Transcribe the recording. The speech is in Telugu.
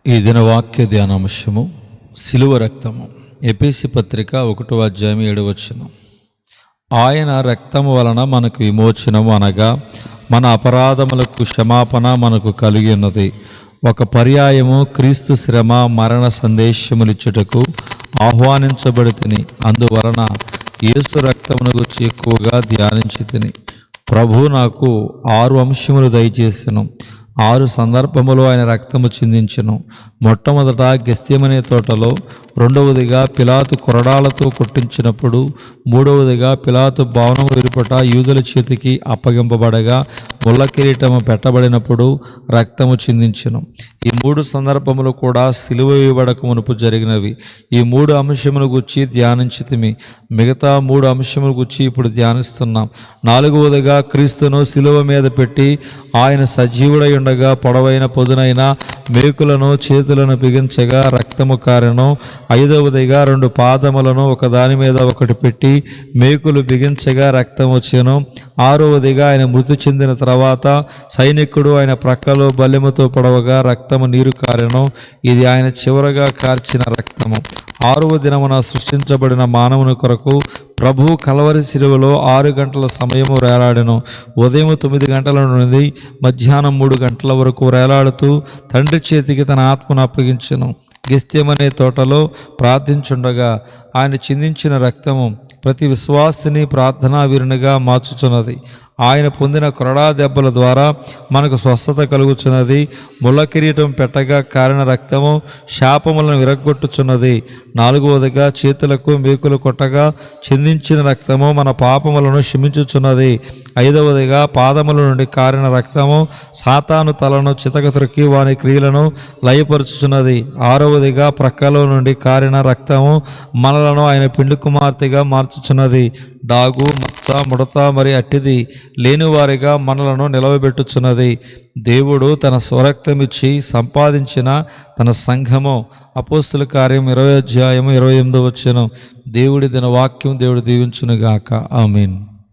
ఈ దిన వాక్య ధ్యానాంశము సిలువ రక్తము. ఎఫెసీ పత్రిక 1:7. ఆయన రక్తము వలన మనకు విమోచనము, అనగా మన అపరాధములకు క్షమాపణ మనకు కలిగి ఉన్నది. ఒక పర్యాయము క్రీస్తు శ్రమ మరణ సందేశములిచ్చుటకు ఆహ్వానించబడితిని. అందువలన యేసు రక్తమును గురించి ఎక్కువగా ధ్యానించి తిని. ప్రభు నాకు 6 అంశములు దయచేసెను. 6 సందర్భములో ఆయన రక్తము చిందించెను. మొట్టమొదట గెత్సేమనే తోటలో, రెండవదిగా పిలాతు కొరడాలతో కొట్టించినప్పుడు, మూడవదిగా పిలాతు భవనము వెలుపట యూదుల చేతికి అప్పగింపబడగా ముళ్ళ కిరీటము పెట్టబడినప్పుడు రక్తము చిందించెను. ఈ 3 సందర్భములు కూడా సిలువ వేయబడక మునుపు జరిగినవి. ఈ 3 అంశముల గురించి ధ్యానించితిమి. మిగతా 3 అంశముల గురించి ఇప్పుడు ధ్యానిస్తున్నాం. 4వదిగా క్రీస్తును సిలువ మీద పెట్టి ఆయన సజీవుడై ఉండగా పొడవైన పొదునైన మేకులను చేతులను బిగించగా రక్తము కారెను. 5వదిగా 2 పాదములను ఒకదాని మీద ఒకటి పెట్టి మేకులు బిగించగా రక్తం వచ్చెను. 6వదిగా ఆయన మృతి చెందిన తర్వాత సైనికుడు ఆయన ప్రక్కలో బల్లెముతో పొడవగా రక్తము నీరు కారెను. ఇది ఆయన చివరగా కార్చిన రక్తము. 6వ దినమున సృష్టించబడిన మానవుని కొరకు ప్రభు కలవరి శిలువలో 6 గంటల సమయము వేలాడెను. ఉదయం 9 గంటల నుండి మధ్యాహ్నం 3 గంటల వరకు వేలాడుతూ తండ్రి చేతికి తన ఆత్మను అప్పగించెను. గెత్సేమనే తోటలో ప్రార్థించుండగా ఆయన చిందించిన రక్తము ప్రతి విశ్వాసిని ప్రార్థనా వీరునిగా మార్చుచున్నది. ఆయన పొందిన కొరడా దెబ్బల ద్వారా మనకు స్వస్థత కలుగుచున్నది. ముళ్ళ కిరీటం పెట్టగా కారిన రక్తము శాపములను విరగొట్టుచున్నది. 4వదిగా చేతులకు మేకులు కొట్టగా చిందించిన రక్తము మన పాపములను క్షమించుచున్నది. 5వదిగా పాదముల నుండి కారిన రక్తము సాతాను తలను చితకత్రొక్కి వాని క్రియలను లయపరుచుచున్నది. 6వదిగా ప్రక్కలో నుండి కారిన రక్తము మనలను ఆయన పిండి కుమార్తెగా మార్చుచున్నది. డాగు, మచ్చ, ముడత మరి అట్టిది లేనివారిగా మనలను నిలవబెట్టుచున్నది. దేవుడు తన స్వరక్తమిచ్చి సంపాదించిన తన సంఘము. అపోస్తుల కార్యం 20:28. దేవుడి దిన వాక్యం దేవుడు దీవించునుగాక. ఆమేన్.